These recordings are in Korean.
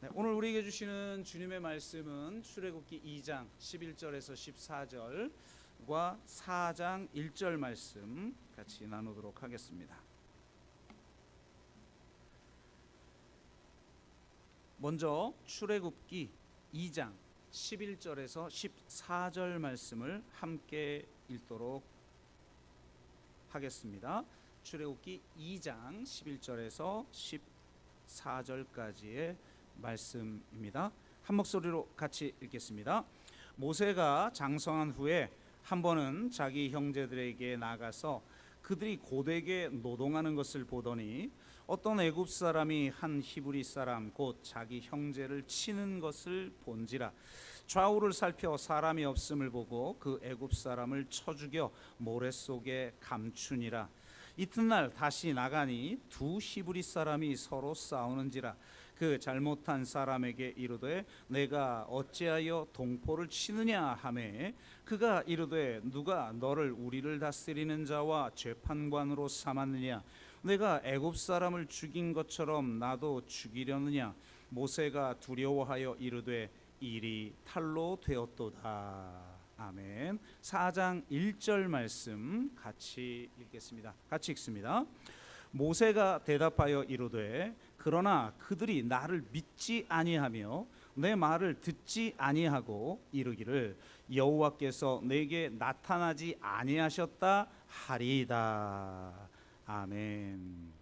네, 오늘 우리에게 주시는 주님의 말씀은 출애굽기 2장 11절에서 14절과 4장 1절 말씀 같이 나누도록 하겠습니다. 먼저 출애굽기 2장 11절에서 14절 말씀을 함께 읽도록 하겠습니다. 출애굽기 2장 11절에서 14절까지의 말씀입니다. 한 목소리로 같이 읽겠습니다. 모세가 장성한 후에 한 번은 자기 형제들에게 나가서 그들이 고되게 노동하는 것을 보더니 어떤 애굽 사람이 한 히브리 사람 곧 자기 형제를 치는 것을 본지라. 좌우를 살펴 사람이 없음을 보고 그 애굽 사람을 쳐 죽여 모래 속에 감추니라. 이튿날 다시 나가니 두 히브리 사람이 서로 싸우는지라. 그 잘못한 사람에게 이르되 내가 어찌하여 동포를 치느냐 하매 그가 이르되 누가 너를 우리를 다스리는 자와 재판관으로 삼았느냐. 내가 애굽 사람을 죽인 것처럼 나도 죽이려느냐. 모세가 두려워하여 이르되 일이 탈로 되었도다. 아멘. 4장 1절 말씀 같이 읽겠습니다. 같이 읽습니다. 모세가 대답하여 이르되 그러나 그들이 나를 믿지 아니하며 내 말을 듣지 아니하고 이르기를 여호와께서 내게 나타나지 아니하셨다 하리이다. 아멘.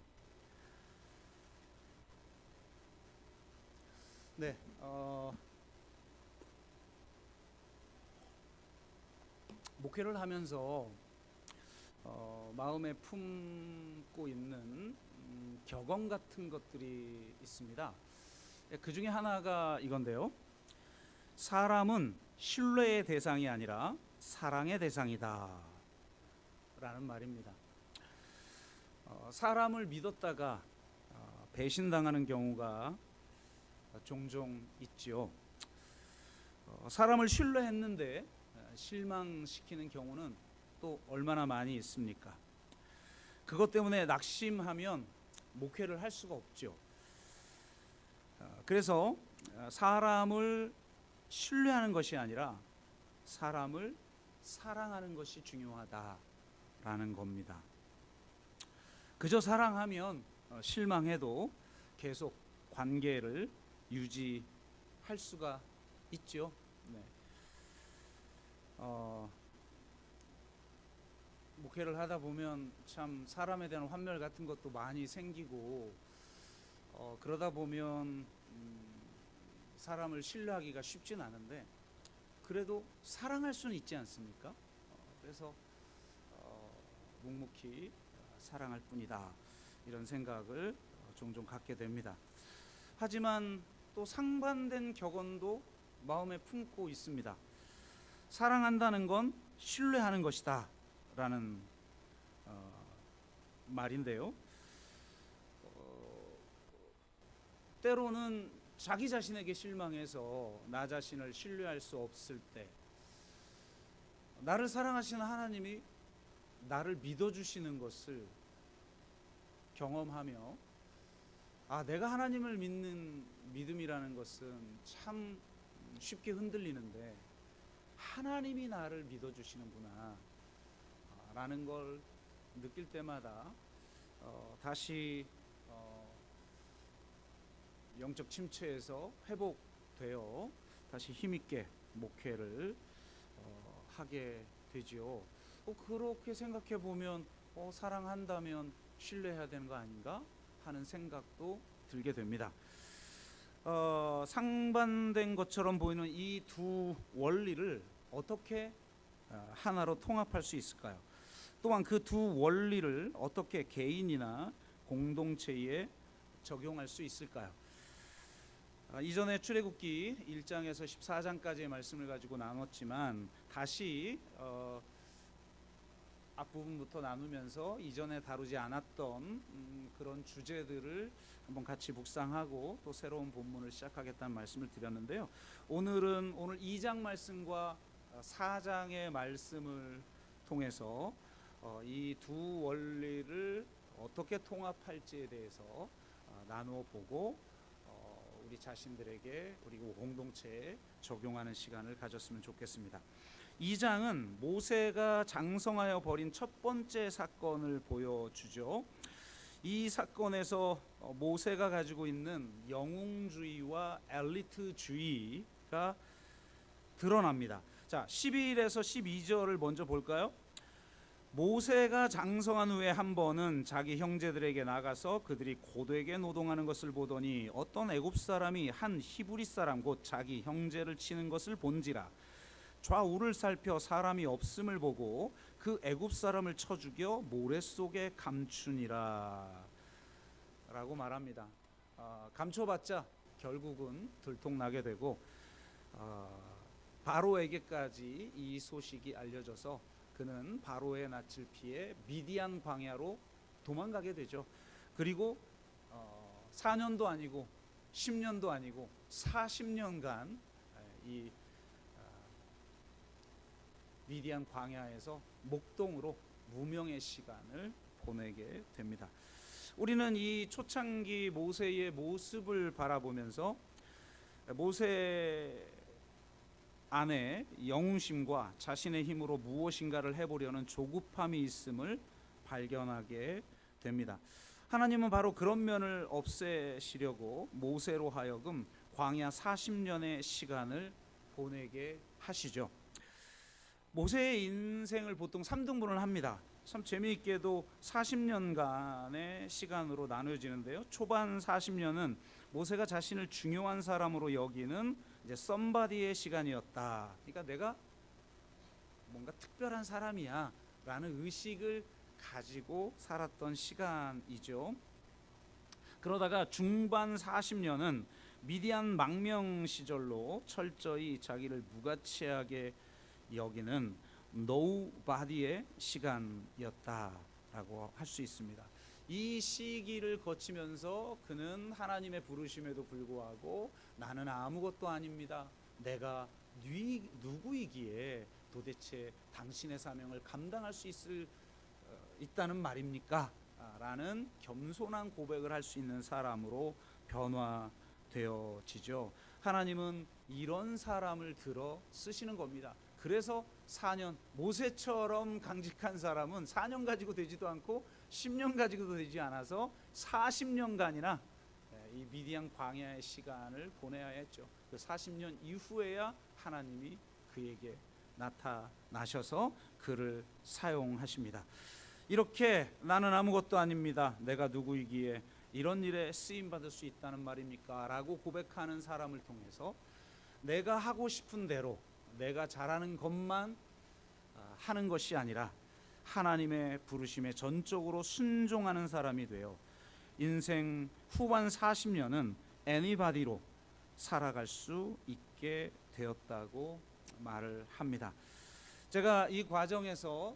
네, 목회를 하면서 마음에 품고 있는 격언 같은 것들이 있습니다. 그 중에 하나가 이건데요. 사람은 신뢰의 대상이 아니라 사랑의 대상이다 라는 말입니다. 사람을 믿었다가 배신당하는 경우가 종종 있죠. 사람을 신뢰했는데 실망시키는 경우는 또 얼마나 많이 있습니까? 그것 때문에 낙심하면 목회를 할 수가 없죠. 그래서 사람을 신뢰하는 것이 아니라 사람을 사랑하는 것이 중요하다라는 겁니다. 그저 사랑하면 실망해도 계속 관계를 유지할 수가 있죠. 네. 목회를 하다 보면 참 사람에 대한 환멸 같은 것도 많이 생기고 그러다 보면 사람을 신뢰하기가 쉽진 않은데 그래도 사랑할 수는 있지 않습니까? 그래서 묵묵히 사랑할 뿐이다 이런 생각을 종종 갖게 됩니다. 하지만 또 상반된 격언도 마음에 품고 있습니다. 사랑한다는 건 신뢰하는 것이다 라는 말인데요. 때로는 자기 자신에게 실망해서 나 자신을 신뢰할 수 없을 때 나를 사랑하시는 하나님이 나를 믿어주시는 것을 경험하며 내가 하나님을 믿는 믿음이라는 것은 참 쉽게 흔들리는데 하나님이 나를 믿어주시는구나 라는 걸 느낄 때마다 다시 영적 침체에서 회복되어 다시 힘있게 목회를 하게 되지요. 그렇게 생각해 보면 사랑한다면 신뢰해야 되는 거 아닌가 하는 생각도 들게 됩니다. 상반된 것처럼 보이는 이 두 원리를 어떻게 하나로 통합할 수 있을까요? 또한 그 두 원리를 어떻게 개인이나 공동체에 적용할 수 있을까요? 이전에 출애굽기 1장에서 14장까지의 말씀을 가지고 나눴지만 다시 앞부분부터 나누면서 이전에 다루지 않았던 그런 주제들을 한번 같이 묵상하고 또 새로운 본문을 시작하겠다는 말씀을 드렸는데요. 오늘 2장 말씀과 4장의 말씀을 통해서 이 두 원리를 어떻게 통합할지에 대해서 나누어 보고 우리 자신들에게 그리고 공동체에 적용하는 시간을 가졌으면 좋겠습니다. 2장은 모세가 장성하여 벌인 첫 번째 사건을 보여주죠. 이 사건에서 모세가 가지고 있는 영웅주의와 엘리트주의가 드러납니다. 자, 11에서 12절을 먼저 볼까요? 모세가 장성한 후에 한 번은 자기 형제들에게 나가서 그들이 고되게 노동하는 것을 보더니 어떤 애굽 사람이 한 히브리 사람 곧 자기 형제를 치는 것을 본지라. 좌우를 살펴 사람이 없음을 보고 그 애굽 사람을 쳐 죽여 모래 속에 감추니라 라고 말합니다. 감춰봤자 결국은 들통나게 되고 바로에게까지 이 소식이 알려져서 그는 바로의 낯을 피해 미디안 광야로 도망가게 되죠. 그리고 4년도 아니고 10년도 아니고 40년간 이 미디안 광야에서 목동으로 무명의 시간을 보내게 됩니다. 우리는 이 초창기 모세의 모습을 바라보면서 모세 안에 영웅심과 자신의 힘으로 무엇인가를 해보려는 조급함이 있음을 발견하게 됩니다. 하나님은 바로 그런 면을 없애시려고 모세로 하여금 광야 40년의 시간을 보내게 하시죠. 모세의 인생을 보통 3등분을 합니다. 참 재미있게도 40년간의 시간으로 나눠지는데요. 초반 40년은 모세가 자신을 중요한 사람으로 여기는 이제 썸바디의 시간이었다. 그러니까 내가 뭔가 특별한 사람이야 라는 의식을 가지고 살았던 시간이죠. 그러다가 중반 40년은 미디안 망명 시절로 철저히 자기를 무가치하게 여기는 노바디의 시간이었다라고 할 수 있습니다. 이 시기를 거치면서 그는 하나님의 부르심에도 불구하고 나는 아무것도 아닙니다. 내가 누구이기에 도대체 당신의 사명을 감당할 수 있다는 말입니까? 라는 겸손한 고백을 할 수 있는 사람으로 변화되어지죠. 하나님은 이런 사람을 들어 쓰시는 겁니다. 그래서 4년, 모세처럼 강직한 사람은 4년 가지고 되지도 않고 10년 가지고도 되지 않아서 40년간이나 이 미디안 광야의 시간을 보내야 했죠. 그 40년 이후에야 하나님이 그에게 나타나셔서 그를 사용하십니다. 이렇게 나는 아무것도 아닙니다. 내가 누구이기에 이런 일에 쓰임받을 수 있다는 말입니까? 라고 고백하는 사람을 통해서 내가 하고 싶은 대로 내가 잘하는 것만 하는 것이 아니라 하나님의 부르심에 전적으로 순종하는 사람이 되어 인생 후반 40년은 애니바디로 살아갈 수 있게 되었다고 말을 합니다. 제가 이 과정에서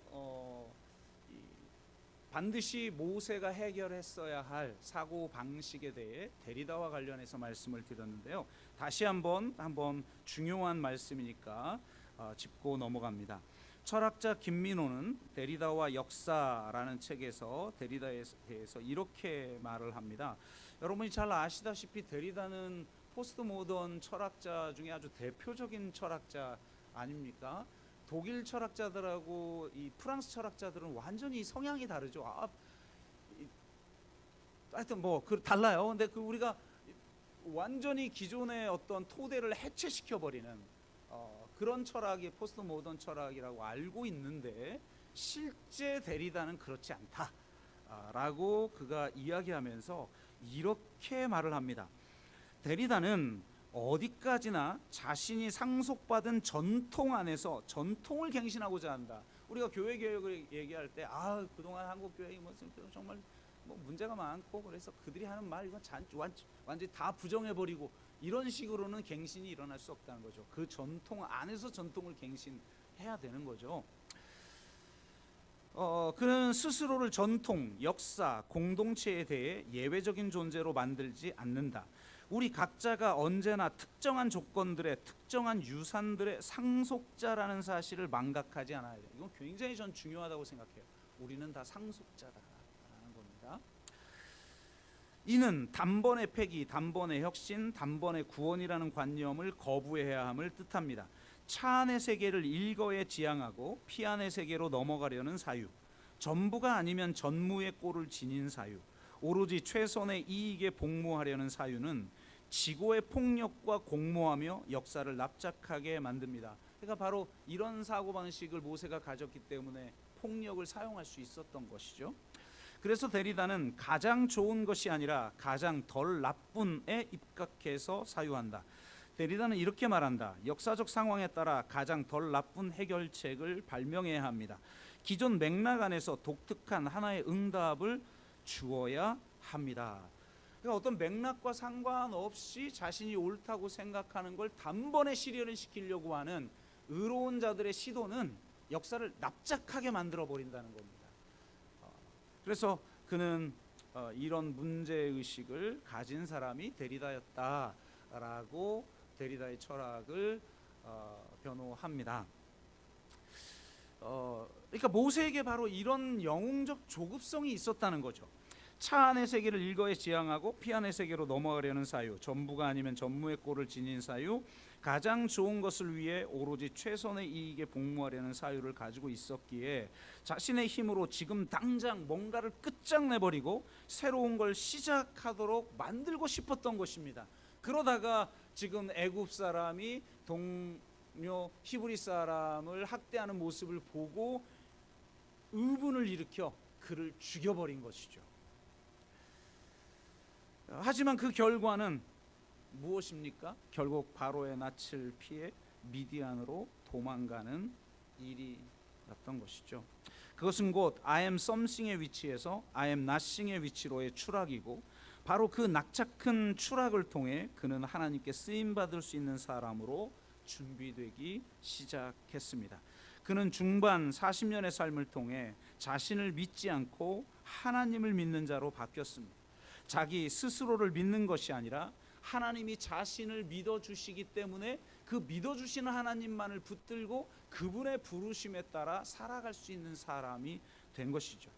반드시 모세가 해결했어야 할 사고 방식에 대해 데리다와 관련해서 말씀을 드렸는데요. 다시 한번 중요한 말씀이니까 짚고 넘어갑니다. 철학자 김민호는 데리다와 역사라는 책에서 데리다에 대해서 이렇게 말을 합니다. 여러분이 잘 아시다시피 데리다는 포스트 모던 철학자 중에 아주 대표적인 철학자 아닙니까? 독일 철학자들하고 이 프랑스 철학자들은 완전히 성향이 다르죠. 하여튼 달라요. 근데 우리가 완전히 기존의 어떤 토대를 해체시켜 버리는 그런 철학이 포스트 모던 철학이라고 알고 있는데 실제 데리다는 그렇지 않다라고 그가 이야기하면서 이렇게 말을 합니다. 데리다는 어디까지나 자신이 상속받은 전통 안에서 전통을 갱신하고자 한다. 우리가 교회 개혁을 얘기할 때 그동안 한국 교회가 정말 문제가 많고 그래서 그들이 하는 말 이건 완전히 다 부정해버리고 이런 식으로는 갱신이 일어날 수 없다는 거죠. 그 전통 안에서 전통을 갱신해야 되는 거죠. 그는 스스로를 전통, 역사, 공동체에 대해 예외적인 존재로 만들지 않는다. 우리 각자가 언제나 특정한 조건들의 특정한 유산들의 상속자라는 사실을 망각하지 않아야 돼요. 이건 굉장히 전 중요하다고 생각해요. 우리는 다 상속자다라는 겁니다. 이는 단번의 폐기, 단번의 혁신, 단번의 구원이라는 관념을 거부해야 함을 뜻합니다. 차 안의 세계를 일거에 지향하고 피 안의 세계로 넘어가려는 사유, 전부가 아니면 전무의 꼴을 지닌 사유, 오로지 최선의 이익에 복무하려는 사유는 지고의 폭력과 공모하며 역사를 납작하게 만듭니다. 그러니까 바로 이런 사고방식을 모세가 가졌기 때문에 폭력을 사용할 수 있었던 것이죠. 그래서 데리다는 가장 좋은 것이 아니라 가장 덜 나쁜에 입각해서 사유한다. 데리다는 이렇게 말한다. 역사적 상황에 따라 가장 덜 나쁜 해결책을 발명해야 합니다. 기존 맥락 안에서 독특한 하나의 응답을 주어야 합니다. 그러니까 어떤 맥락과 상관없이 자신이 옳다고 생각하는 걸 단번에 실현을 시키려고 하는 의로운 자들의 시도는 역사를 납작하게 만들어 버린다는 겁니다. 그래서 그는 이런 문제의식을 가진 사람이 데리다였다라고 데리다의 철학을 변호합니다. 그러니까 모세에게 바로 이런 영웅적 조급성이 있었다는 거죠. 차 안의 세계를 일거에 지향하고 피 안의 세계로 넘어가려는 사유, 전부가 아니면 전무의 꼴을 지닌 사유, 가장 좋은 것을 위해 오로지 최선의 이익에 복무하려는 사유를 가지고 있었기에 자신의 힘으로 지금 당장 뭔가를 끝장내버리고 새로운 걸 시작하도록 만들고 싶었던 것입니다. 그러다가 지금 애굽 사람이 동료 히브리 사람을 학대하는 모습을 보고 의분을 일으켜 그를 죽여버린 것이죠. 하지만 그 결과는 무엇입니까? 결국 바로의 낯을 피해 미디안으로 도망가는 일이었던 것이죠. 그것은 곧 I am something의 위치에서 I am nothing의 위치로의 추락이고, 바로 그 낙착한 추락을 통해 그는 하나님께 쓰임받을 수 있는 사람으로 준비되기 시작했습니다. 그는 중반 40년의 삶을 통해 자신을 믿지 않고 하나님을 믿는 자로 바뀌었습니다. 자기 스스로를 믿는 것이 아니라 하나님이 자신을 믿어주시기 때문에 그 믿어주시는 하나님만을 붙들고 그분의 부르심에 따라 살아갈 수 있는 사람이 된 것이죠.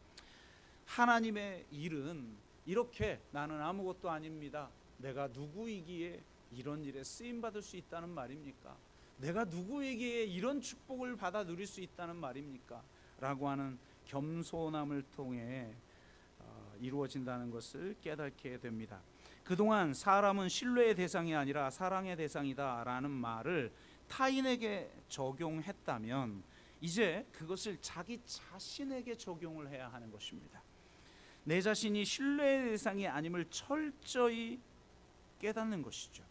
하나님의 일은 이렇게 나는 아무것도 아닙니다, 내가 누구이기에 이런 일에 쓰임받을 수 있다는 말입니까? 내가 누구에게 이런 축복을 받아 누릴 수 있다는 말입니까? 라고 하는 겸손함을 통해 이루어진다는 것을 깨닫게 됩니다. 그동안 사람은 신뢰의 대상이 아니라 사랑의 대상이다 라는 말을 타인에게 적용했다면 이제 그것을 자기 자신에게 적용을 해야 하는 것입니다. 내 자신이 신뢰의 대상이 아님을 철저히 깨닫는 것이죠.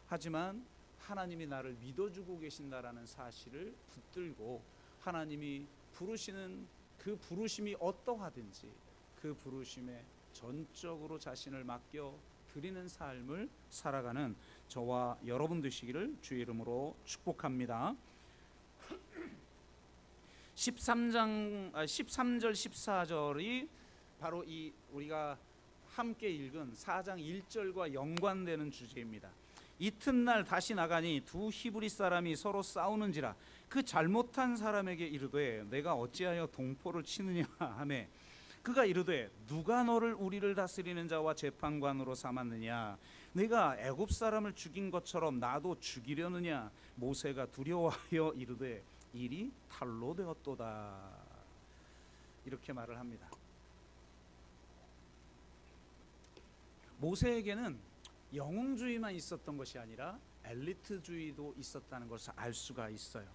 하지만 하나님이 나를 믿어주고 계신다라는 사실을 붙들고 하나님이 부르시는 그 부르심이 어떠하든지 그 부르심에 전적으로 자신을 맡겨 드리는 삶을 살아가는 저와 여러분 되시기를 주의 이름으로 축복합니다. 13절 14절이 바로 이 우리가 함께 읽은 4장 1절과 연관되는 주제입니다. 이튿날 다시 나가니 두 히브리 사람이 서로 싸우는지라 그 잘못한 사람에게 이르되 내가 어찌하여 동포를 치느냐 하매 그가 이르되 누가 너를 우리를 다스리는 자와 재판관으로 삼았느냐, 내가 애굽 사람을 죽인 것처럼 나도 죽이려느냐. 모세가 두려워하여 이르되 일이 탈로 되었도다. 이렇게 말을 합니다. 모세에게는 영웅주의만 있었던 것이 아니라 엘리트주의도 있었다는 것을 알 수가 있어요.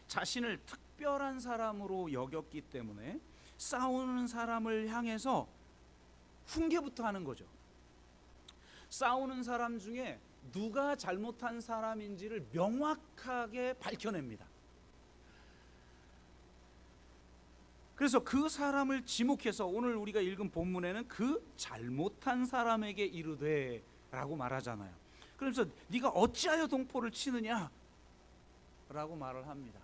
자신을 특별한 사람으로 여겼기 때문에 싸우는 사람을 향해서 훈계부터 하는 거죠. 싸우는 사람 중에 누가 잘못한 사람인지를 명확하게 밝혀냅니다. 그래서 그 사람을 지목해서 오늘 우리가 읽은 본문에는 그 잘못한 사람에게 이르되 라고 말하잖아요. 그러면서 네가 어찌하여 동포를 치느냐 라고 말을 합니다.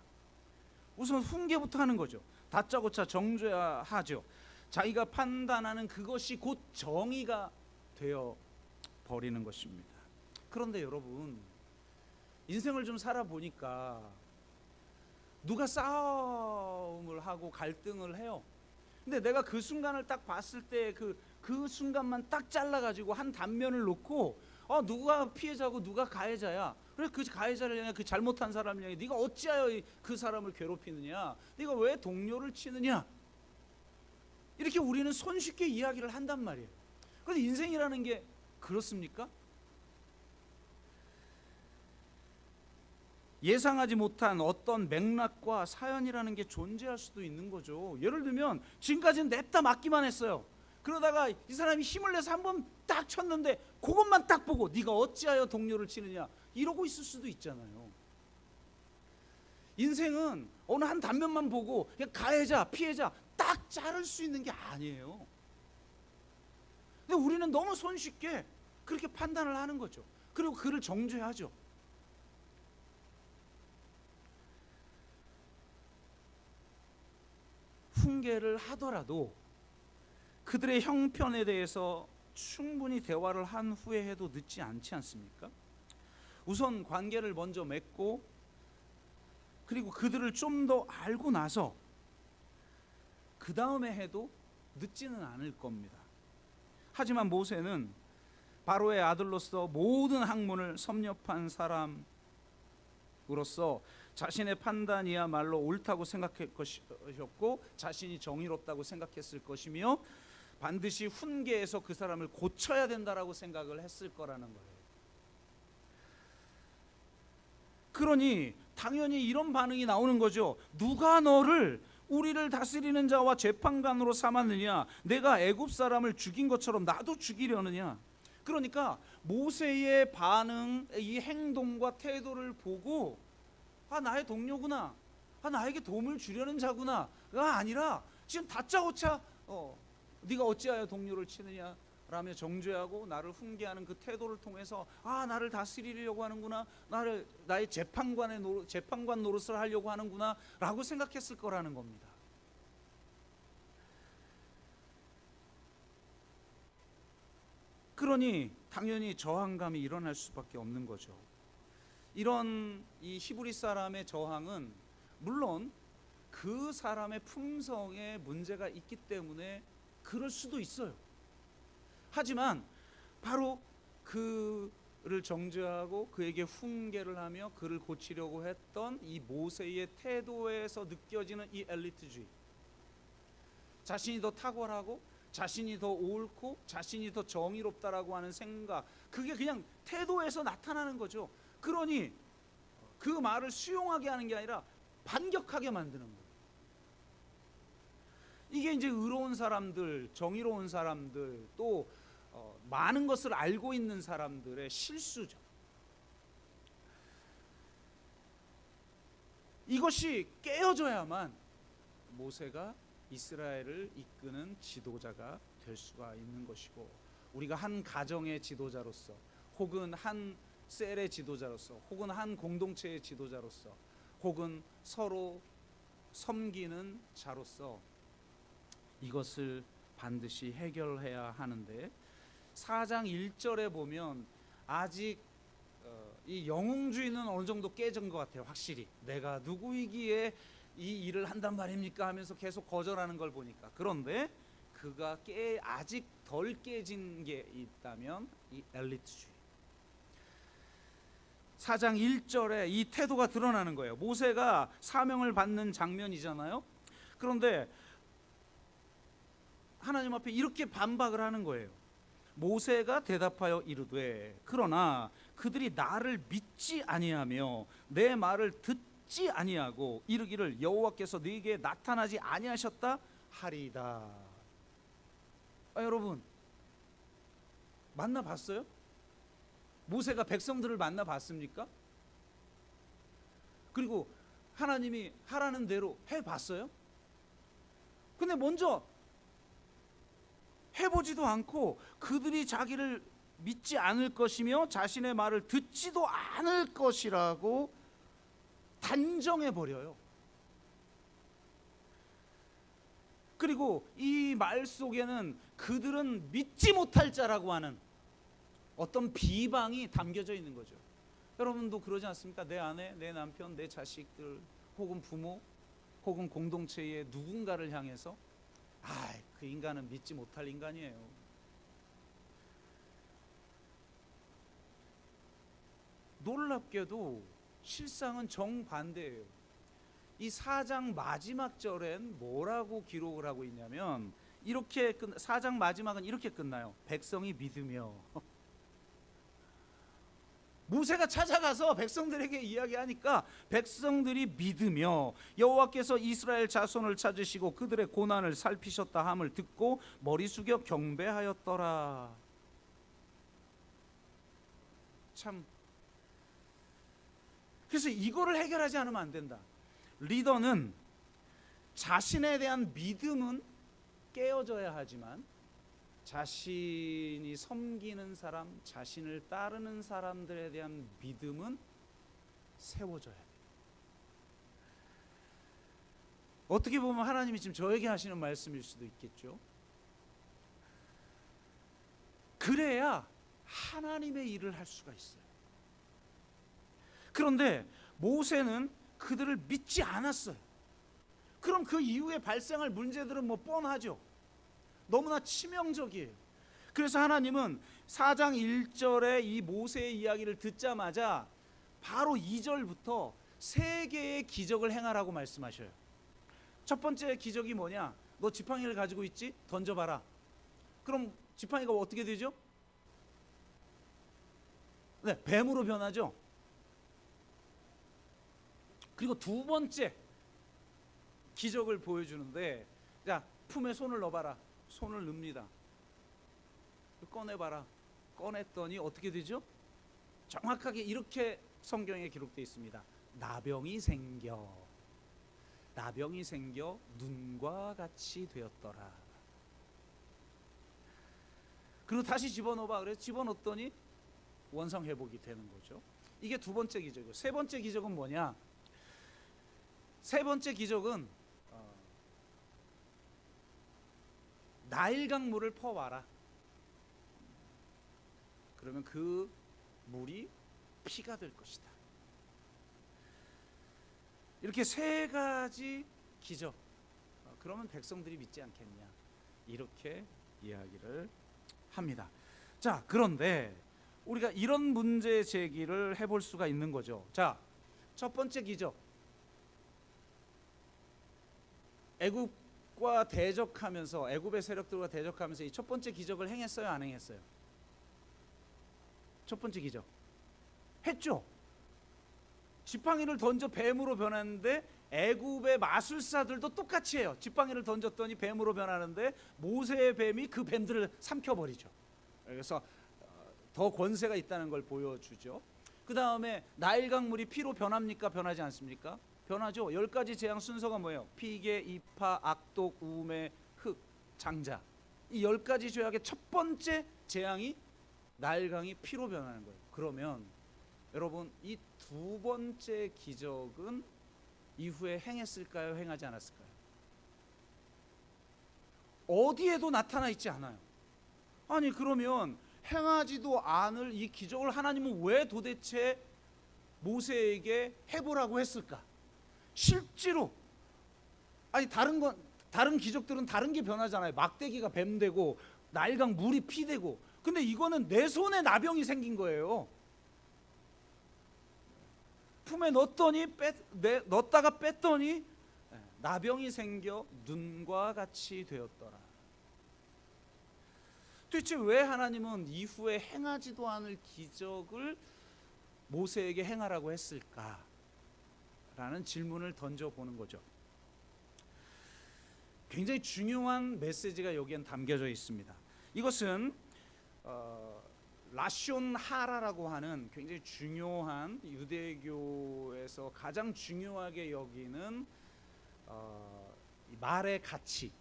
우선 훈계부터 하는 거죠. 다짜고짜 정죄야 하죠. 자기가 판단하는 그것이 곧 정의가 되어 버리는 것입니다. 그런데 여러분, 인생을 좀 살아보니까 누가 싸움을 하고 갈등을 해요. 근데 내가 그 순간을 딱 봤을 때 그 순간만 딱 잘라가지고 한 단면을 놓고 누가 피해자고 누가 가해자야. 그래 그 가해자를 향해, 그 잘못한 사람을 향해 네가 어찌하여 그 사람을 괴롭히느냐, 네가 왜 동료를 치느냐, 이렇게 우리는 손쉽게 이야기를 한단 말이에요. 그런데 인생이라는 게 그렇습니까? 예상하지 못한 어떤 맥락과 사연이라는 게 존재할 수도 있는 거죠. 예를 들면 지금까지는 냅다 맞기만 했어요. 그러다가 이 사람이 힘을 내서 한번 딱 쳤는데 그것만 딱 보고 네가 어찌하여 동료를 치느냐 이러고 있을 수도 있잖아요. 인생은 어느 한 단면만 보고 그냥 가해자 피해자 딱 자를 수 있는 게 아니에요. 근데 우리는 너무 손쉽게 그렇게 판단을 하는 거죠. 그리고 그를 정죄하죠. 훈계를 하더라도 그들의 형편에 대해서 충분히 대화를 한 후에 해도 늦지 않지 않습니까? 우선 관계를 먼저 맺고 그리고 그들을 좀 더 알고 나서 그 다음에 해도 늦지는 않을 겁니다. 하지만 모세는 바로의 아들로서 모든 학문을 섭렵한 사람으로서 자신의 판단이야말로 옳다고 생각할 것이었고 자신이 정의롭다고 생각했을 것이며 반드시 훈계해서 그 사람을 고쳐야 된다라고 생각을 했을 거라는 거예요. 그러니 당연히 이런 반응이 나오는 거죠. 누가 너를 우리를 다스리는 자와 재판관으로 삼았느냐? 내가 애굽 사람을 죽인 것처럼 나도 죽이려느냐? 그러니까 모세의 반응, 이 행동과 태도를 보고 나의 동료구나, 나에게 도움을 주려는 자구나가 아니라 지금 다짜고짜 네가 어찌하여 동료를 치느냐 라며 정죄하고 나를 훈계하는 그 태도를 통해서 나를 다스리려고 하는구나, 나의 재판관 노릇을 하려고 하는구나 라고 생각했을 거라는 겁니다. 그러니 당연히 저항감이 일어날 수밖에 없는 거죠. 이런 이 히브리 사람의 저항은 물론 그 사람의 품성에 문제가 있기 때문에 그럴 수도 있어요. 하지만 바로 그를 정죄하고 그에게 훈계를 하며 그를 고치려고 했던 이 모세의 태도에서 느껴지는 이 엘리트주의, 자신이 더 탁월하고 자신이 더 옳고 자신이 더 정의롭다라고 하는 생각, 그게 그냥 태도에서 나타나는 거죠. 그러니 그 말을 수용하게 하는 게 아니라 반격하게 만드는 거예요. 이게 이제 의로운 사람들, 정의로운 사람들, 또 많은 것을 알고 있는 사람들의 실수죠. 이것이 깨어져야만 모세가 이스라엘을 이끄는 지도자가 될 수가 있는 것이고, 우리가 한 가정의 지도자로서 혹은 한 셀의 지도자로서 혹은 한 공동체의 지도자로서 혹은 서로 섬기는 자로서 이것을 반드시 해결해야 하는데, 4장 1절에 보면 아직 이 영웅주의는 어느 정도 깨진 것 같아요. 확실히 내가 누구이기에 이 일을 한단 말입니까 하면서 계속 거절하는 걸 보니까. 그런데 그가 아직 덜 깨진 게 있다면 이 엘리트주의. 4장 1절에 이 태도가 드러나는 거예요. 모세가 사명을 받는 장면이잖아요. 그런데 하나님 앞에 이렇게 반박을 하는 거예요. 모세가 대답하여 이르되 그러나 그들이 나를 믿지 아니하며 내 말을 듣지 아니하고 이르기를 여호와께서 네게 나타나지 아니하셨다 하리이다. 여러분 만나봤어요? 모세가 백성들을 만나봤습니까? 그리고 하나님이 하라는 대로 해봤어요? 근데 먼저 해보지도 않고 그들이 자기를 믿지 않을 것이며 자신의 말을 듣지도 않을 것이라고 단정해버려요. 그리고 이 말 속에는 그들은 믿지 못할 자라고 하는 어떤 비방이 담겨져 있는 거죠. 여러분도 그러지 않습니까? 내 아내, 내 남편, 내 자식들 혹은 부모 혹은 공동체의 누군가를 향해서 그 인간은 믿지 못할 인간이에요. 놀랍게도 실상은 정반대예요. 이 4장 마지막 절엔 뭐라고 기록을 하고 있냐면 이렇게 4장 마지막은 이렇게 끝나요. 백성이 믿으며. 모세가 찾아가서 백성들에게 이야기하니까 백성들이 믿으며 여호와께서 이스라엘 자손을 찾으시고 그들의 고난을 살피셨다 함을 듣고 머리 숙여 경배하였더라. 참, 그래서 이거를 해결하지 않으면 안 된다. 리더는 자신에 대한 믿음은 깨어져야 하지만 자신이 섬기는 사람, 자신을 따르는 사람들에 대한 믿음은 세워져야 돼요. 어떻게 보면 하나님이 지금 저에게 하시는 말씀일 수도 있겠죠. 그래야 하나님의 일을 할 수가 있어요. 그런데 모세는 그들을 믿지 않았어요. 그럼 그 이후에 발생할 문제들은 뭐 뻔하죠. 너무나 치명적이에요. 그래서 하나님은 4장 1절에 이 모세의 이야기를 듣자마자 바로 2절부터 3개의 기적을 행하라고 말씀하셔요. 첫 번째 기적이 뭐냐? 너 지팡이를 가지고 있지? 던져봐라. 그럼 지팡이가 어떻게 되죠? 네, 뱀으로 변하죠. 그리고 두 번째 기적을 보여주는데, 자, 품에 손을 넣어봐라. 손을 넣습니다. 꺼내봐라. 꺼냈더니 어떻게 되죠? 정확하게 이렇게 성경에 기록되어 있습니다. 나병이 생겨 눈과 같이 되었더라. 그리고 다시 집어넣어봐. 그래서 집어넣었더니 원상 회복이 되는 거죠. 이게 두 번째 기적이고, 세 번째 기적은 뭐냐? 세 번째 기적은 나일강 물을 퍼와라. 그러면 그 물이 피가 될 것이다. 이렇게 세 가지 기적. 그러면 백성들이 믿지 않겠냐? 이렇게 이야기를 합니다. 자, 그런데 우리가 이런 문제 제기를 해볼 수가 있는 거죠. 자, 첫 번째 기적. 애굽과 대적하면서, 애굽의 세력들과 대적하면서 이 첫 번째 기적을 행했어요, 안 행했어요? 첫 번째 기적 했죠. 지팡이를 던져 뱀으로 변하는데 애굽의 마술사들도 똑같이 해요. 지팡이를 던졌더니 뱀으로 변하는데 모세의 뱀이 그 뱀들을 삼켜버리죠. 그래서 더 권세가 있다는 걸 보여주죠. 그 다음에 나일강 물이 피로 변합니까? 변하지 않습니까? 변하죠. 10가지 재앙 순서가 뭐예요? 피개, 이파, 악독, 우매, 흑, 장자. 이 10가지 죄악의 첫 번째 재앙이 나일강이 피로 변하는 거예요. 그러면 여러분, 이 두 번째 기적은 이후에 행했을까요? 행하지 않았을까요? 어디에도 나타나 있지 않아요. 아니, 그러면 행하지도 않을 이 기적을 하나님은 왜 도대체 모세에게 해보라고 했을까? 실제로, 아니, 다른 기적들은 다른 게 변하잖아요. 막대기가 뱀 되고 나일강 물이 피 되고. 근데 이거는 내 손에 나병이 생긴 거예요. 품에 넣었다가 뺐더니 나병이 생겨 눈과 같이 되었더라. 도대체 왜 하나님은 이후에 행하지도 않을 기적을 모세에게 행하라고 했을까? 라는 질문을 던져보는 거죠. 굉장히 중요한 메시지가 여기엔 담겨져 있습니다. 이것은 라숀 하라라고 하는 굉장히 중요한, 유대교에서 가장 중요하게 여기는 말의 가치와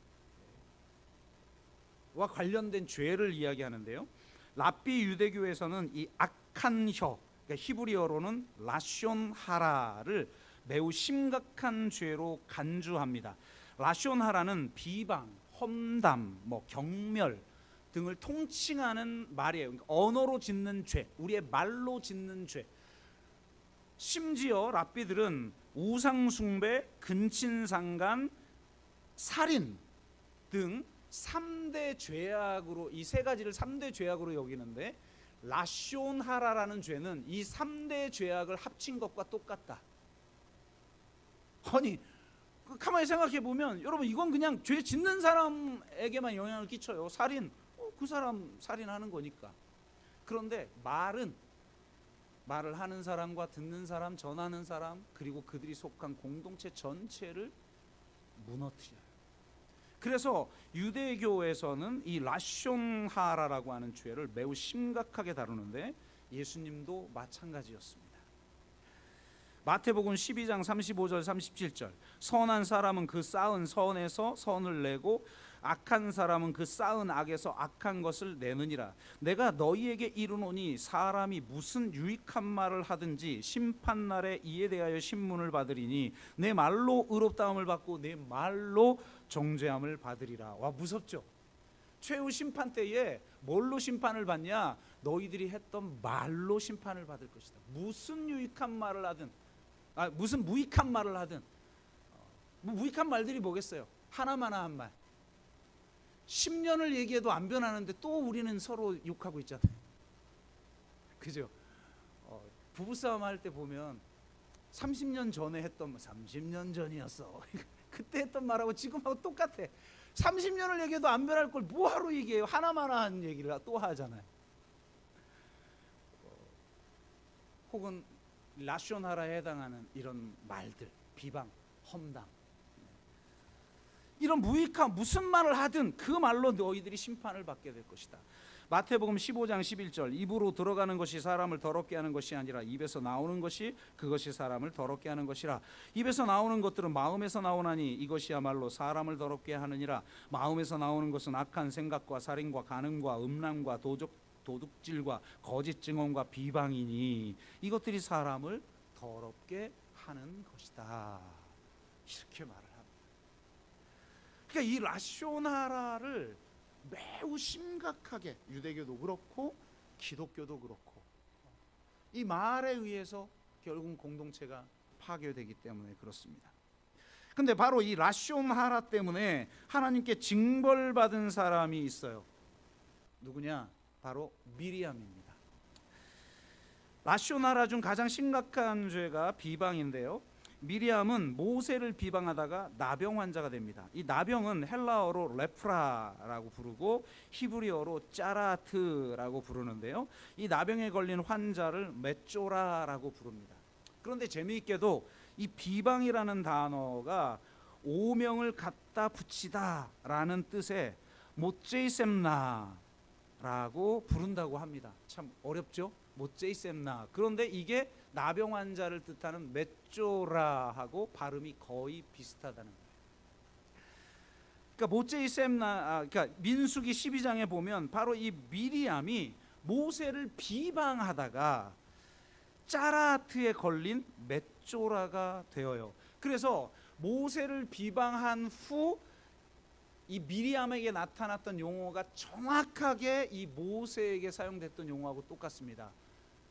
관련된 죄를 이야기하는데요. 랍비 유대교에서는 이 악한 혀, 그러니까 히브리어로는 라숀 하라를 매우 심각한 죄로 간주합니다. 라숀 하라는 비방, 험담, 경멸 등을 통칭하는 말이에요. 그러니까 언어로 짓는 죄, 우리의 말로 짓는 죄. 심지어 랍비들은 우상숭배, 근친상간, 살인 등 3대 죄악으로, 이 세 가지를 3대 죄악으로 여기는데 라숀하라라는 죄는 이 3대 죄악을 합친 것과 똑같다. 아니 가만히 생각해 보면 여러분, 이건 그냥 죄 짓는 사람에게만 영향을 끼쳐요. 살인, 그 사람 살인하는 거니까. 그런데 말을 하는 사람과 듣는 사람, 전하는 사람, 그리고 그들이 속한 공동체 전체를 무너뜨려요. 그래서 유대교에서는 이 라숀하라라고 하는 죄를 매우 심각하게 다루는데 예수님도 마찬가지였습니다. 마태복음 12장 35절 37절, 선한 사람은 그 쌓은 선에서 선을 내고 악한 사람은 그 쌓은 악에서 악한 것을 내느니라. 내가 너희에게 이르노니 사람이 무슨 유익한 말을 하든지 심판날에 이에 대하여 신문을 받으리니 내 말로 의롭다함을 받고 내 말로 정죄함을 받으리라. 와, 무섭죠? 최후 심판 때에 뭘로 심판을 받냐? 너희들이 했던 말로 심판을 받을 것이다. 무슨 유익한 말을 하든, 무슨 무익한 말을 하든, 무익한 말들이 뭐겠어요? 하나마나 한 말. 10년을 얘기해도 안 변하는데 또 우리는 서로 욕하고 있잖아요. 그죠? 부부싸움 할 때 보면 30년 전에 했던 30년 전이었어. 그때 했던 말하고 지금하고 똑같아. 30년을 얘기해도 안 변할 걸 뭐하러 얘기해요? 하나마나 한 얘기를 또 하잖아요. 혹은 라숀하라에 해당하는 이런 말들, 비방, 험담, 이런 무익한 무슨 말을 하든 그 말로 너희들이 심판을 받게 될 것이다. 마태복음 15장 11절, 입으로 들어가는 것이 사람을 더럽게 하는 것이 아니라 입에서 나오는 것이 그것이 사람을 더럽게 하는 것이라. 입에서 나오는 것들은 마음에서 나오나니 이것이야말로 사람을 더럽게 하느니라. 마음에서 나오는 것은 악한 생각과 살인과 간음과 음란과 도둑질과 거짓 증언과 비방이니 이것들이 사람을 더럽게 하는 것이다. 이렇게 말을 합니다. 그러니까 이 라숀하라를 매우 심각하게, 유대교도 그렇고 기독교도 그렇고, 이 말에 의해서 결국 공동체가 파괴되기 때문에 그렇습니다. 근데 바로 이 라숀하라 때문에 하나님께 징벌받은 사람이 있어요. 누구냐? 바로 미리암입니다. 라숀하라 중 가장 심각한 죄가 비방인데요, 미리암은 모세를 비방하다가 나병 환자가 됩니다. 이 나병은 헬라어로 레프라라고 부르고 히브리어로 짜라트라고 부르는데요, 이 나병에 걸린 환자를 메쪼라라고 부릅니다. 그런데 재미있게도 이 비방이라는 단어가 오명을 갖다 붙이다라는 뜻의 모제이셈나라고 부른다고 합니다. 참 어렵죠? 모제이셈나. 그런데 이게 나병 환자를 뜻하는 메쪼라하고 발음이 거의 비슷하다는 거예요. 그러니까 모제이셈나, 그러니까 민수기 12장에 보면 바로 이 미리암이 모세를 비방하다가 짜라트에 걸린 메쪼라가 되어요. 그래서 모세를 비방한 후 이 미리암에게 나타났던 용어가 정확하게 이 모세에게 사용됐던 용어하고 똑같습니다.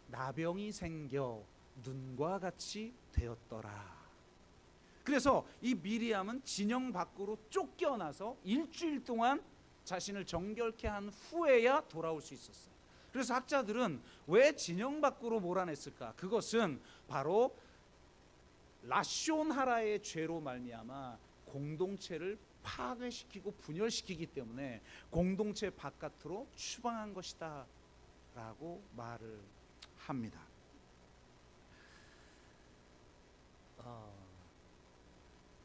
나병이 생겨 눈과 같이 되었더라. 그래서 이 미리암은 진영 밖으로 쫓겨나서 일주일 동안 자신을 정결케 한 후에야 돌아올 수 있었어요. 그래서 학자들은 왜 진영 밖으로 몰아냈을까? 그것은 바로 라숀하라의 죄로 말미암아 공동체를 파괴시키고 분열시키기 때문에 공동체 바깥으로 추방한 것이다 라고 말을 합니다.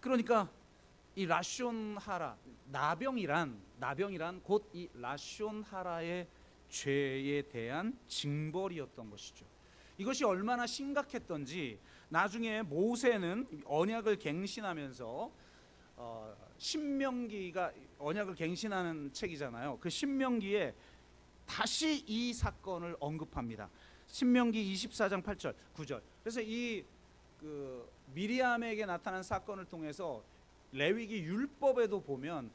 그러니까 이 라숀하라, 나병이란 곧 이 라숀하라의 죄에 대한 징벌이었던 것이죠. 이것이 얼마나 심각했던지 나중에 모세는 언약을 갱신하면서 신명기가 언약을 갱신하는 책이잖아요. 그 신명기에 다시 이 사건을 언급합니다. 신명기 24장 8절 9절. 그래서 이 미리암에게 나타난 사건을 통해서 레위기 율법에도 보면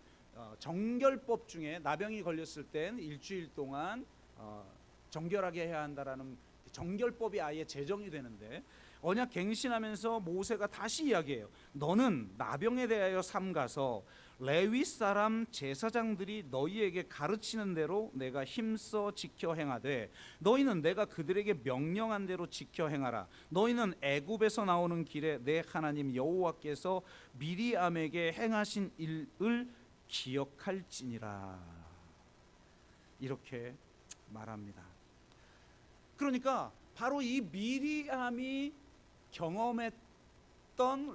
정결법 중에 나병이 걸렸을 땐 일주일 동안 정결하게 해야 한다라는 정결법이 아예 제정이 되는데, 언약 갱신하면서 모세가 다시 이야기해요. 너는 나병에 대하여 삼가서 레위 사람 제사장들이 너희에게 가르치는 대로 내가 힘써 지켜 행하되 너희는 내가 그들에게 명령한 대로 지켜 행하라. 너희는 애굽에서 나오는 길에 내 하나님 여호와께서 미리암에게 행하신 일을 기억할지니라. 이렇게 말합니다. 그러니까 바로 이 미리암이 경험했던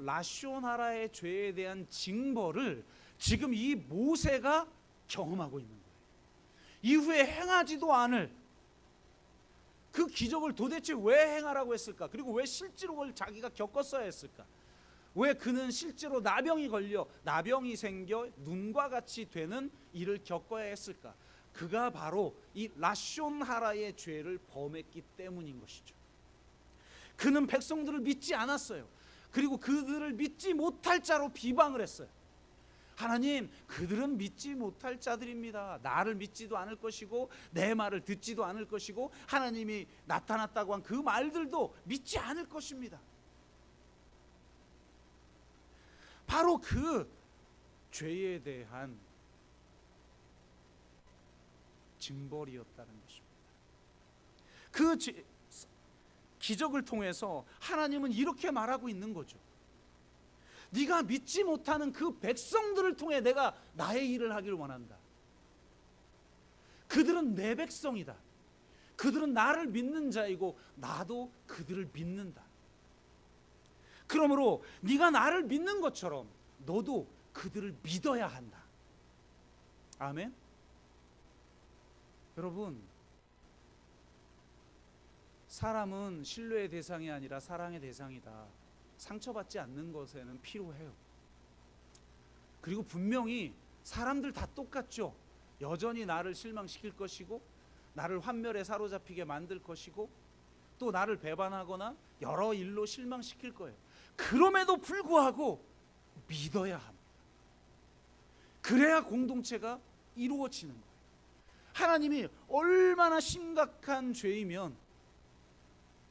라쇼나라의 죄에 대한 징벌을 지금 이 모세가 경험하고 있는 거예요. 이후에 행하지도 않을 그 기적을 도대체 왜 행하라고 했을까? 그리고 왜 실제로 그걸 자기가 겪었어야 했을까? 왜 그는 실제로 나병이 걸려 나병이 생겨 눈과 같이 되는 일을 겪어야 했을까? 그가 바로 이 라쇼나라의 죄를 범했기 때문인 것이죠. 그는 백성들을 믿지 않았어요. 그리고 그들을 믿지 못할 자로 비방을 했어요. 하나님, 그들은 믿지 못할 자들입니다. 나를 믿지도 않을 것이고 내 말을 듣지도 않을 것이고 하나님이 나타났다고 한 그 말들도 믿지 않을 것입니다. 바로 그 죄에 대한 징벌이었다는 것입니다. 그 기적을 통해서 하나님은 이렇게 말하고 있는 거죠. 네가 믿지 못하는 그 백성들을 통해 내가 나의 일을 하기를 원한다. 그들은 내 백성이다. 그들은 나를 믿는 자이고 나도 그들을 믿는다. 그러므로 네가 나를 믿는 것처럼 너도 그들을 믿어야 한다. 아멘. 여러분, 사람은 신뢰의 대상이 아니라 사랑의 대상이다. 상처받지 않는 것에는 필요해요. 그리고 분명히 사람들 다 똑같죠. 여전히 나를 실망시킬 것이고 나를 환멸에 사로잡히게 만들 것이고 또 나를 배반하거나 여러 일로 실망시킬 거예요. 그럼에도 불구하고 믿어야 합니다. 그래야 공동체가 이루어지는 거예요. 하나님이 얼마나 심각한 죄이면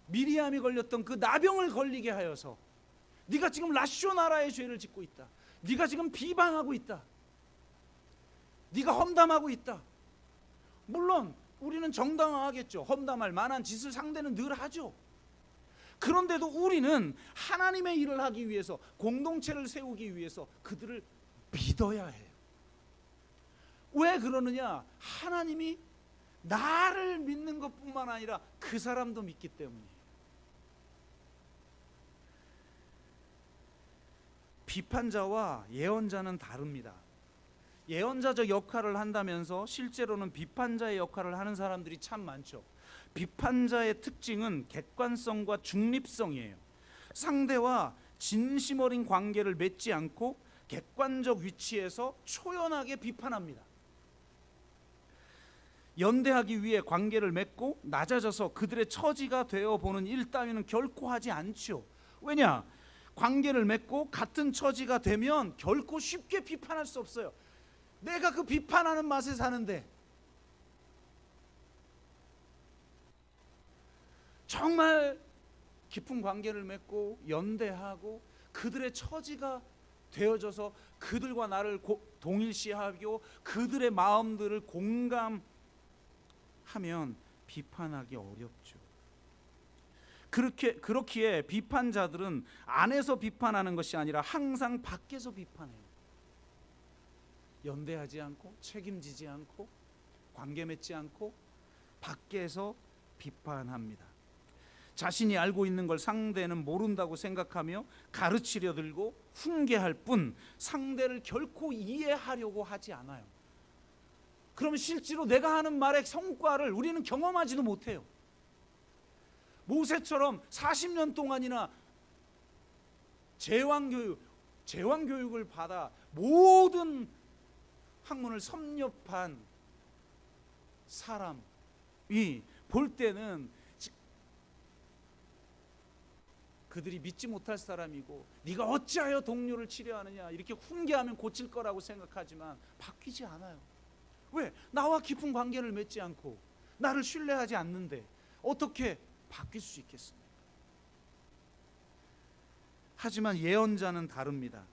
미리암이 걸렸던 그 나병을 걸리게 하여서 네가 지금 라쇼나라의 죄를 짓고 있다. 네가 지금 비방하고 있다. 네가 험담하고 있다. 물론 우리는 정당화하겠죠. 험담할 만한 짓을 상대는 늘 하죠. 그런데도 우리는 하나님의 일을 하기 위해서 공동체를 세우기 위해서 그들을 믿어야 해요. 왜 그러느냐? 하나님이 나를 믿는 것뿐만 아니라 그 사람도 믿기 때문이에요. 비판자와 예언자는 다릅니다. 예언자적 역할을 한다면서 실제로는 비판자의 역할을 하는 사람들이 참 많죠. 비판자의 특징은 객관성과 중립성이에요. 상대와 진심 어린 관계를 맺지 않고 객관적 위치에서 초연하게 비판합니다. 연대하기 위해 관계를 맺고 낮아져서 그들의 처지가 되어보는 일 따위는 결코 하지 않죠. 왜냐? 관계를 맺고 같은 처지가 되면 결코 쉽게 비판할 수 없어요. 내가 그 비판하는 맛에 사는데 정말 깊은 관계를 맺고 연대하고 그들의 처지가 되어져서 그들과 나를 동일시하고 그들의 마음들을 공감하면 비판하기 어렵죠. 그렇기에 비판자들은 안에서 비판하는 것이 아니라 항상 밖에서 비판해요. 연대하지 않고 책임지지 않고 관계 맺지 않고 밖에서 비판합니다. 자신이 알고 있는 걸 상대는 모른다고 생각하며 가르치려 들고 훈계할 뿐 상대를 결코 이해하려고 하지 않아요. 그러면 실제로 내가 하는 말의 성과를 우리는 경험하지도 못해요. 모세처럼 40년 동안이나 제왕교육을 받아 모든 학문을 섭렵한 사람이 볼 때는 그들이 믿지 못할 사람이고 네가 어찌하여 동료를 치려하느냐 이렇게 훈계하면 고칠 거라고 생각하지만 바뀌지 않아요. 왜? 나와 깊은 관계를 맺지 않고 나를 신뢰하지 않는데 어떻게 바뀔 수 있겠습니까? 하지만 예언자는 다릅니다.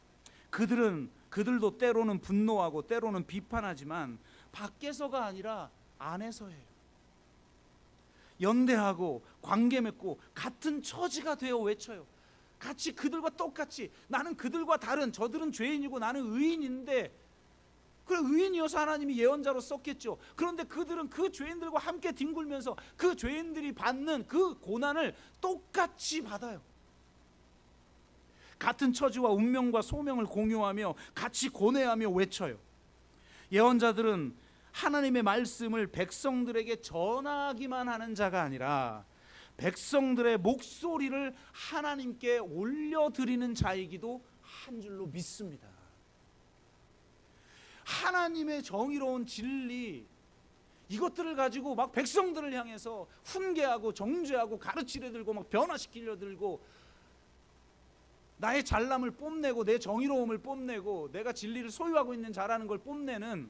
그들은 그들도 때로는 분노하고 때로는 비판하지만 밖에서가 아니라 안에서 해요. 연대하고 관계 맺고 같은 처지가 되어 외쳐요. 같이 그들과 똑같이, 나는 그들과 다른, 저들은 죄인이고 나는 의인인데, 그래 의인이어서 하나님이 예언자로 썼겠죠. 그런데 그들은 그 죄인들과 함께 뒹굴면서 그 죄인들이 받는 그 고난을 똑같이 받아요. 같은 처지와 운명과 소명을 공유하며 같이 고뇌하며 외쳐요. 예언자들은 하나님의 말씀을 백성들에게 전하기만 하는 자가 아니라 백성들의 목소리를 하나님께 올려드리는 자이기도 한 줄로 믿습니다. 하나님의 정의로운 진리, 이것들을 가지고 막 백성들을 향해서 훈계하고 정죄하고 가르치려 들고 막 변화시키려 들고 나의 잘남을 뽐내고 내 정의로움을 뽐내고 내가 진리를 소유하고 있는 자라는 걸 뽐내는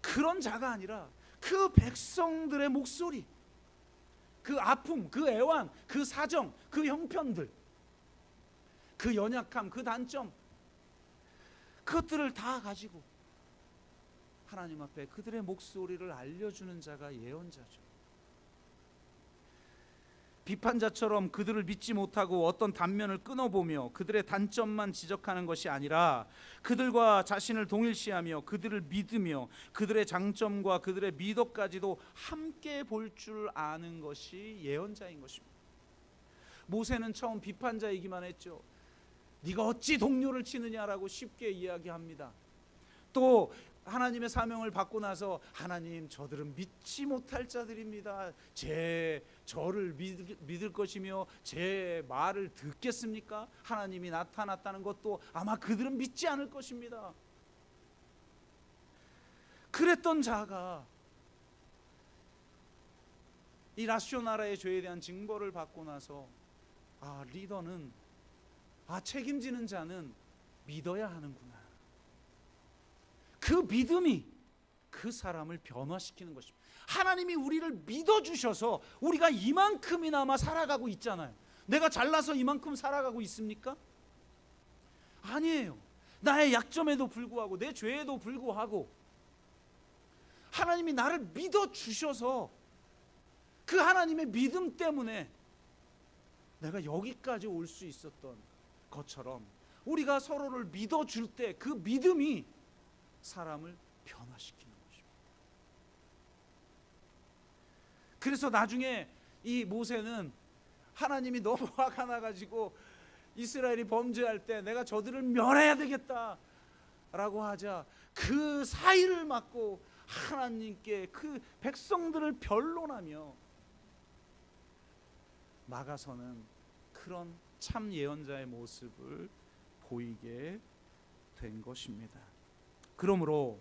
그런 자가 아니라 그 백성들의 목소리, 그 아픔, 그 애환, 그 사정, 그 형편들, 그 연약함, 그 단점, 그것들을 다 가지고 하나님 앞에 그들의 목소리를 알려주는 자가 예언자죠. 비판자처럼 그들을 믿지 못하고 어떤 단면을 끊어보며 그들의 단점만 지적하는 것이 아니라 그들과 자신을 동일시하며 그들을 믿으며 그들의 장점과 그들의 미덕까지도 함께 볼 줄 아는 것이 예언자인 것입니다. 모세는 처음 비판자이기만 했죠. 네가 어찌 동료를 치느냐라고 쉽게 이야기합니다. 또 하나님의 사명을 받고 나서 하나님, 저들은 믿지 못할 자들입니다. 저를 믿을 것이며 제 말을 듣겠습니까? 하나님이 나타났다는 것도 아마 그들은 믿지 않을 것입니다. 그랬던 자가 이 라쇼나라의 죄에 대한 징벌을 받고 나서 리더는, 책임지는 자는 믿어야 하는구나. 그 믿음이 그 사람을 변화시키는 것입니다. 하나님이 우리를 믿어주셔서 우리가 이만큼이나마 살아가고 있잖아요. 내가 잘나서 이만큼 살아가고 있습니까? 아니에요. 나의 약점에도 불구하고 내 죄에도 불구하고 하나님이 나를 믿어주셔서 그 하나님의 믿음 때문에 내가 여기까지 올 수 있었던 것처럼 우리가 서로를 믿어줄 때 그 믿음이 사람을 변화시키는 것입니다. 그래서 나중에 이 모세는 하나님이 너무 화가 나가지고 이스라엘이 범죄할 때 내가 저들을 멸해야 되겠다라고 하자 그 사의를 막고 하나님께 그 백성들을 변론하며 나가서는 그런 참 예언자의 모습을 보이게 된 것입니다. 그러므로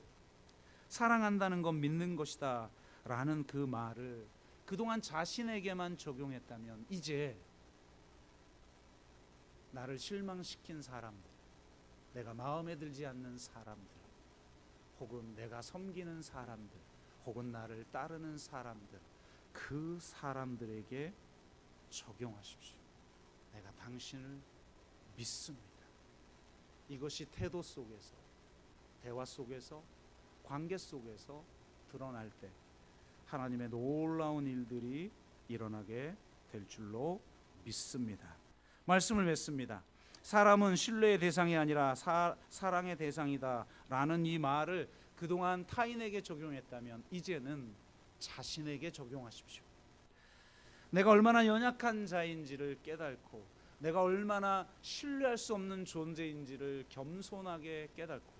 사랑한다는 건 믿는 것이다 라는 그 말을 그동안 자신에게만 적용했다면 이제 나를 실망시킨 사람들, 내가 마음에 들지 않는 사람들, 혹은 내가 섬기는 사람들, 혹은 나를 따르는 사람들, 그 사람들에게 적용하십시오. 내가 당신을 믿습니다. 이것이 태도 속에서, 대화 속에서, 관계 속에서 드러날 때 하나님의 놀라운 일들이 일어나게 될 줄로 믿습니다. 말씀을 맺습니다. 사람은 신뢰의 대상이 아니라 사랑의 대상이다 라는 이 말을 그동안 타인에게 적용했다면 이제는 자신에게 적용하십시오. 내가 얼마나 연약한 자인지를 깨닫고 내가 얼마나 신뢰할 수 없는 존재인지를 겸손하게 깨닫고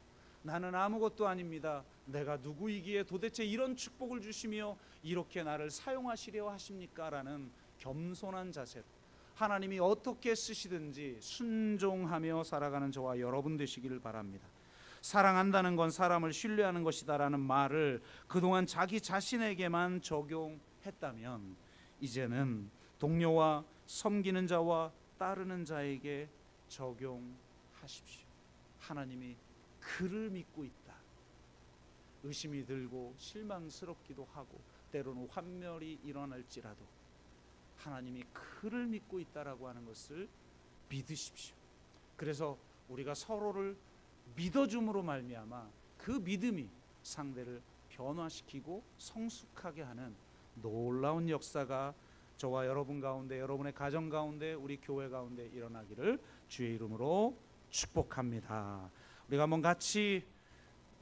나는 아무것도 아닙니다. 내가 누구이기에 도대체 이런 축복을 주시며 이렇게 나를 사용하시려 하십니까? 라는 겸손한 자세로 하나님이 어떻게 쓰시든지 순종하며 살아가는 저와 여러분 되시기를 바랍니다. 사랑한다는 건 사람을 신뢰하는 것이다 라는 말을 그동안 자기 자신에게만 적용했다면 이제는 동료와 섬기는 자와 따르는 자에게 적용하십시오. 하나님이 그를 믿고 있다. 의심이 들고 실망스럽기도 하고 때로는 환멸이 일어날지라도 하나님이 그를 믿고 있다라고 하는 것을 믿으십시오. 그래서 우리가 서로를 믿어줌으로 말미암아 그 믿음이 상대를 변화시키고 성숙하게 하는 놀라운 역사가 저와 여러분 가운데, 여러분의 가정 가운데, 우리 교회 가운데 일어나기를 주의 이름으로 축복합니다. 우리가 한번 같이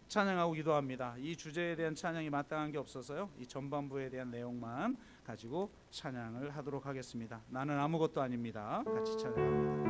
찬양하고 기도합니다. 이 주제에 대한 찬양이 마땅한 게 없어서요, 이 전반부에 대한 내용만 가지고 찬양을 하도록 하겠습니다. 나는 아무것도 아닙니다. 같이 찬양합니다.